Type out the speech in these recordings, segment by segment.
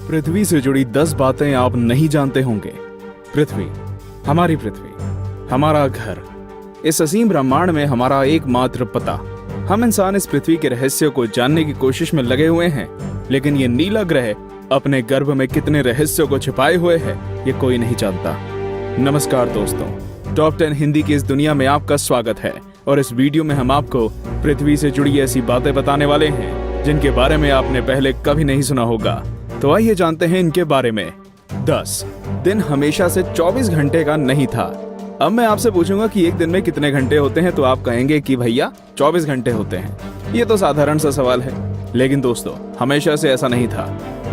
पृथ्वी से जुड़ी 10 बातें आप नहीं जानते होंगे। पृथ्वी, हमारी पृथ्वी, हमारा घर, इस असीम ब्रह्मांड में हमारा एकमात्र पता। हम इंसान इस पृथ्वी के रहस्य को जानने की कोशिश में लगे हुए हैं, लेकिन ये नीला ग्रह अपने गर्भ में कितने रहस्यों को छिपाए हुए है, ये कोई नहीं जानता। नमस्कार दोस्तों, टॉप 10 हिंदी की इस दुनिया में आपका स्वागत है और इस वीडियो में हम आपको पृथ्वी से जुड़ी ऐसी बातें बताने वाले हैं जिनके बारे में आपने पहले कभी नहीं सुना होगा। तो आइए जानते हैं इनके बारे में। 10 दिन हमेशा से 24 घंटे का नहीं था। अब मैं आपसे पूछूंगा कि एक दिन में कितने घंटे होते हैं, तो आप कहेंगे कि भैया 24 घंटे होते हैं। ये तो साधारण सा सवाल है, लेकिन दोस्तों हमेशा से ऐसा नहीं था।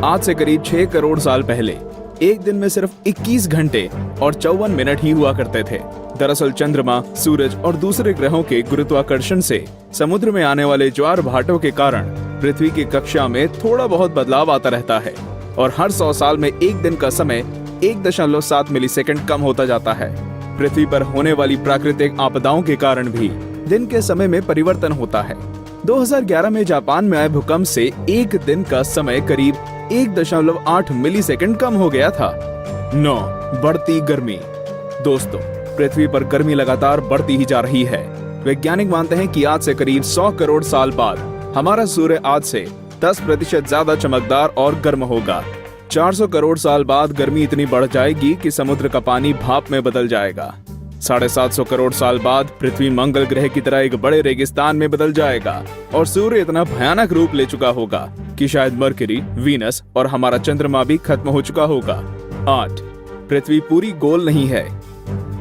आज से करीब 6 करोड़ साल पहले एक दिन में सिर्फ 21 घंटे और 54 मिनट ही हुआ करते थे। दरअसल चंद्रमा, सूरज और दूसरे ग्रहों के गुरुत्वाकर्षण से समुद्र में आने वाले ज्वार भाटों के कारण पृथ्वी की कक्षा में थोड़ा बहुत बदलाव आता रहता है और हर 100 साल में एक दिन का समय 1.7 मिलीसेकंड कम होता जाता है। पृथ्वी पर होने वाली प्राकृतिक आपदाओं के कारण भी दिन के समय में परिवर्तन होता है। 2011 में जापान में आए भूकंप से एक दिन का समय करीब 1.8 मिलीसेकंड कम हो गया था। 9 बढ़ती गर्मी। दोस्तों, पृथ्वी पर गर्मी लगातार बढ़ती ही जा रही है। वैज्ञानिक मानते हैं कि आज से करीब 100 करोड़ साल बाद हमारा सूर्य आज से 10% ज्यादा चमकदार और गर्म होगा। 400 करोड़ साल बाद गर्मी इतनी बढ़ जाएगी कि समुद्र का पानी भाप में बदल जाएगा। 750 करोड़ साल बाद पृथ्वी मंगल ग्रह की तरह एक बड़े रेगिस्तान में बदल जाएगा और सूर्य इतना भयानक रूप ले चुका होगा कि शायद मरकरी, वीनस और हमारा चंद्रमा भी खत्म हो चुका होगा। 8 पृथ्वी पूरी गोल नहीं है।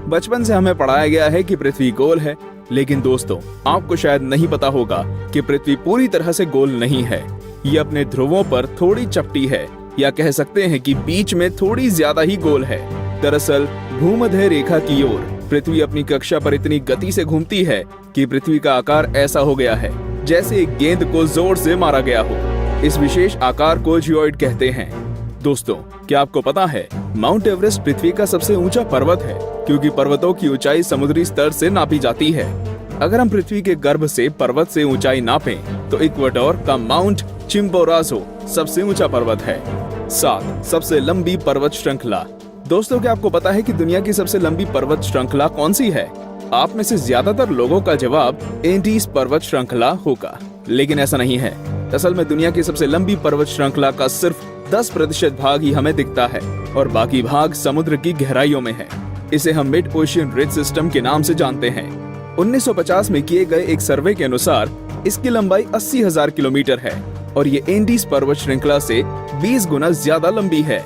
बचपन से हमें पढ़ाया गया है कि पृथ्वी गोल है, लेकिन दोस्तों आपको शायद नहीं पता होगा कि पृथ्वी पूरी तरह से गोल नहीं है। ये अपने ध्रुवों पर थोड़ी चपटी है, या कह सकते हैं कि बीच में थोड़ी ज्यादा ही गोल है। दरअसल भूमध्य रेखा की ओर पृथ्वी अपनी कक्षा पर इतनी गति से घूमती है कि पृथ्वी का आकार ऐसा हो गया है जैसे एक गेंद को जोर से मारा गया हो। इस विशेष आकार को जियोइड कहते हैं। दोस्तों, क्या आपको पता है माउंट एवरेस्ट पृथ्वी का सबसे ऊंचा पर्वत है, क्योंकि पर्वतों की ऊंचाई समुद्री स्तर से नापी जाती है। अगर हम पृथ्वी के गर्भ से पर्वत से ऊंचाई नापें तो इक्वाडोर का माउंट चिम्बोराजो सबसे ऊंचा पर्वत है। 7 सबसे लंबी पर्वत श्रृंखला। दोस्तों, क्या आपको पता है कि दुनिया की सबसे लंबी पर्वत श्रृंखला कौन सी है? आप में से ज्यादातर लोगों का जवाब एंडीज पर्वत श्रृंखला होगा, लेकिन ऐसा नहीं है। असल में दुनिया की सबसे लंबी पर्वत श्रृंखला का सिर्फ 10% भाग ही हमें दिखता है और बाकी भाग समुद्र की गहराइयों में है। इसे हम मिड ओशियन रिज सिस्टम के नाम से जानते हैं। 1950 में किए गए एक सर्वे के अनुसार इसकी लंबाई 80,000 किलोमीटर है और ये एंडीज पर्वत श्रृंखला से 20 गुना ज्यादा लंबी है।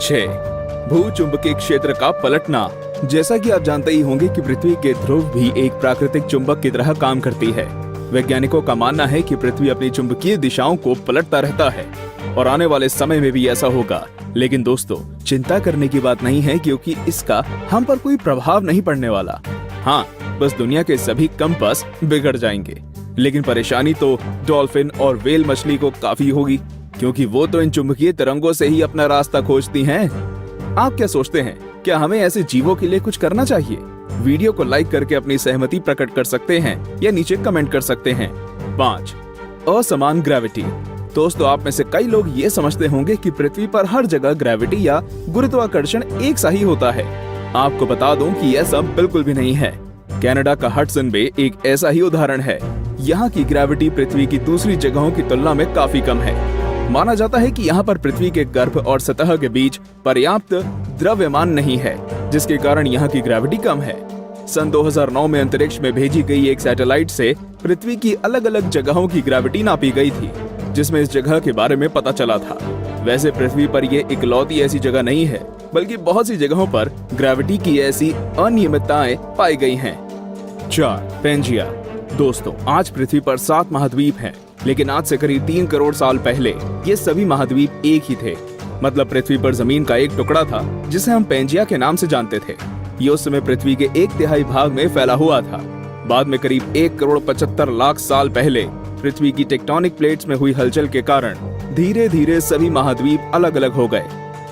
6 भूचुंबकीय क्षेत्र का पलटना। जैसा कि आप जानते ही होंगे कि पृथ्वी के ध्रुव भी एक प्राकृतिक चुंबक की तरह काम करती है। वैज्ञानिकों का मानना है कि पृथ्वी अपनी चुंबकीय दिशाओं को पलटता रहता है और आने वाले समय में भी ऐसा होगा। लेकिन दोस्तों, चिंता करने की बात नहीं है, क्योंकि इसका हम पर कोई प्रभाव नहीं पड़ने वाला। हाँ, बस दुनिया के सभी कंपास बिगड़ जाएंगे। लेकिन परेशानी तो डॉल्फिन और व्हेल मछली को काफी होगी, क्योंकि वो तो इन चुंबकीय तरंगों से ही अपना रास्ता खोजती हैं। आप क्या सोचते हैं, क्या हमें ऐसे जीवों के लिए कुछ करना चाहिए? वीडियो को लाइक करके अपनी सहमति प्रकट कर सकते हैं या नीचे कमेंट कर सकते हैं। 5 असमान ग्रेविटी। दोस्तों, आप में से कई लोग ये समझते होंगे कि पृथ्वी पर हर जगह ग्रेविटी या गुरुत्वाकर्षण एक सा ही होता है। आपको बता दूं कि ऐसा बिल्कुल भी नहीं है। कनाडा का हडसन बे एक ऐसा ही उदाहरण है। यहाँ की ग्रेविटी पृथ्वी की दूसरी जगहों की तुलना में काफी कम है। माना जाता है कि यहाँ पर पृथ्वी के गर्भ और सतह के बीच पर्याप्त द्रव्यमान नहीं है, जिसके कारण यहाँ की ग्रेविटी कम है। सन 2009 में अंतरिक्ष में भेजी गई एक सैटेलाइट से पृथ्वी की अलग अलग जगहों की ग्रेविटी नापी गई थी, जिसमें इस जगह के बारे में पता चला था। वैसे पृथ्वी पर ये इकलौती ऐसी जगह नहीं है, बल्कि बहुत सी जगहों पर ग्रेविटी की ऐसी अनियमितताएं पाई गई हैं। 4 पेंजिया। दोस्तों, आज पृथ्वी पर 7 महाद्वीप हैं, लेकिन आज से करीब 3 करोड़ साल पहले ये सभी महाद्वीप एक ही थे। मतलब पृथ्वी पर जमीन का एक टुकड़ा था जिसे हम पेंजिया के नाम से जानते थे। ये उस समय पृथ्वी के 1/3 भाग में फैला हुआ था। बाद में करीब 1 करोड़ 75 लाख साल पहले पृथ्वी की टेक्टोनिक प्लेट्स में हुई हलचल के कारण धीरे धीरे सभी महाद्वीप अलग अलग हो गए।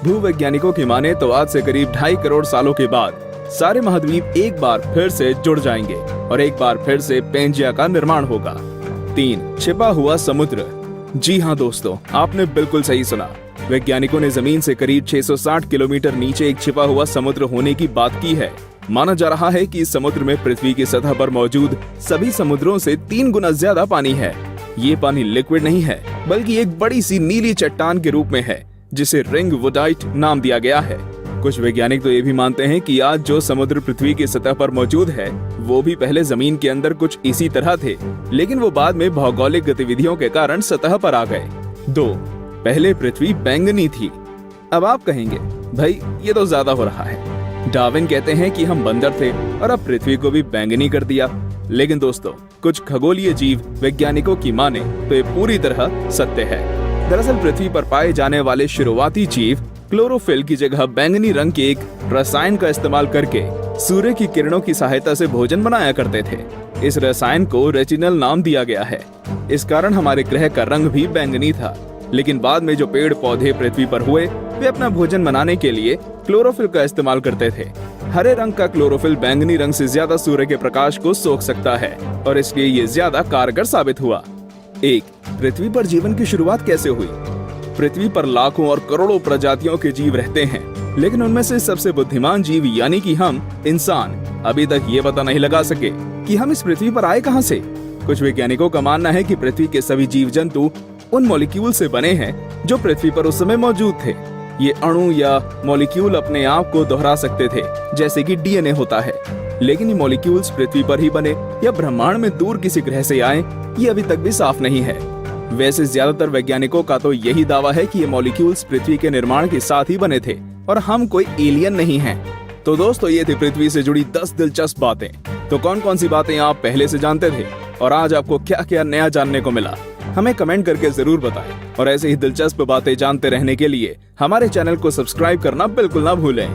भूवैज्ञानिकों की माने तो आज से करीब 2.5 करोड़ सालों के बाद सारे महाद्वीप एक बार फिर से जुड़ जाएंगे और एक बार फिर से पेंजिया का निर्माण होगा। 3 छिपा हुआ समुद्र। जी हाँ दोस्तों, आपने बिल्कुल सही सुना। वैज्ञानिकों ने जमीन से करीब 660 किलोमीटर नीचे एक छिपा हुआ समुद्र होने की बात की है। माना जा रहा है कि इस समुद्र में पृथ्वी की सतह पर मौजूद सभी समुद्रों से 3 गुना ज्यादा पानी है। ये पानी लिक्विड नहीं है, बल्कि एक बड़ी सी नीली चट्टान के रूप में है, जिसे रिंग वुडाइट नाम दिया गया है। कुछ वैज्ञानिक तो ये भी मानते हैं कि आज जो समुद्र पृथ्वी की सतह पर मौजूद है, वो भी पहले जमीन के अंदर कुछ इसी तरह थे, लेकिन वो बाद में भौगोलिक गतिविधियों के कारण सतह पर आ गए। 2. पहले पृथ्वी बैंगनी थी। अब आप कहेंगे, भाई ये तो ज्यादा हो रहा है। डार्विन कहते हैं कि हम बंदर थे और अब पृथ्वी को भी बैंगनी कर दिया। लेकिन दोस्तों, कुछ खगोलीय जीव वैज्ञानिकों की माने तो ये पूरी तरह सत्य है। दरअसल पृथ्वी पर पाए जाने वाले शुरुआती जीव क्लोरोफिल की जगह बैंगनी रंग के एक रसायन का इस्तेमाल करके सूर्य की किरणों की सहायता से भोजन बनाया करते थे। इस रसायन को रेटिनल नाम दिया गया है। इस कारण हमारे ग्रह का रंग भी बैंगनी था। लेकिन बाद में जो पेड़ पौधे पृथ्वी पर हुए, वे अपना भोजन बनाने के लिए क्लोरोफिल का इस्तेमाल करते थे। हरे रंग का क्लोरोफिल बैंगनी रंग से ज्यादा सूर्य के प्रकाश को सोख सकता है और इसलिए ये ज्यादा कारगर साबित हुआ। 1. पृथ्वी पर जीवन की शुरुआत कैसे हुई? पृथ्वी पर लाखों और करोड़ों प्रजातियों के जीव रहते हैं, लेकिन उनमें से सबसे बुद्धिमान जीव यानी कि हम इंसान अभी तक ये पता नहीं लगा सके कि हम इस पृथ्वी पर आए कहां से। कुछ वैज्ञानिकों का मानना है कि पृथ्वी के सभी जीव जंतु उन मॉलिक्यूल से बने हैं जो पृथ्वी पर उस समय मौजूद थे। ये अणु या मॉलिक्यूल अपने आप को दोहरा सकते थे, जैसे कि डीएनए होता है। लेकिन ये मॉलिक्यूल्स पृथ्वी पर ही बने या ब्रह्मांड में दूर किसी ग्रह से आए, ये अभी तक भी साफ नहीं है। वैसे ज्यादातर वैज्ञानिकों का तो यही दावा है कि ये मॉलिक्यूल्स पृथ्वी के निर्माण के साथ ही बने थे और हम कोई एलियन नहीं हैं। तो दोस्तों, ये थी पृथ्वी से जुड़ी 10 दिलचस्प बातें। तो कौन कौन सी बातें आप पहले से जानते थे और आज आपको क्या क्या नया जानने को मिला, हमें कमेंट करके जरूर बताएं। और ऐसे ही दिलचस्प बातें जानते रहने के लिए हमारे चैनल को सब्सक्राइब करना बिल्कुल ना भूलें।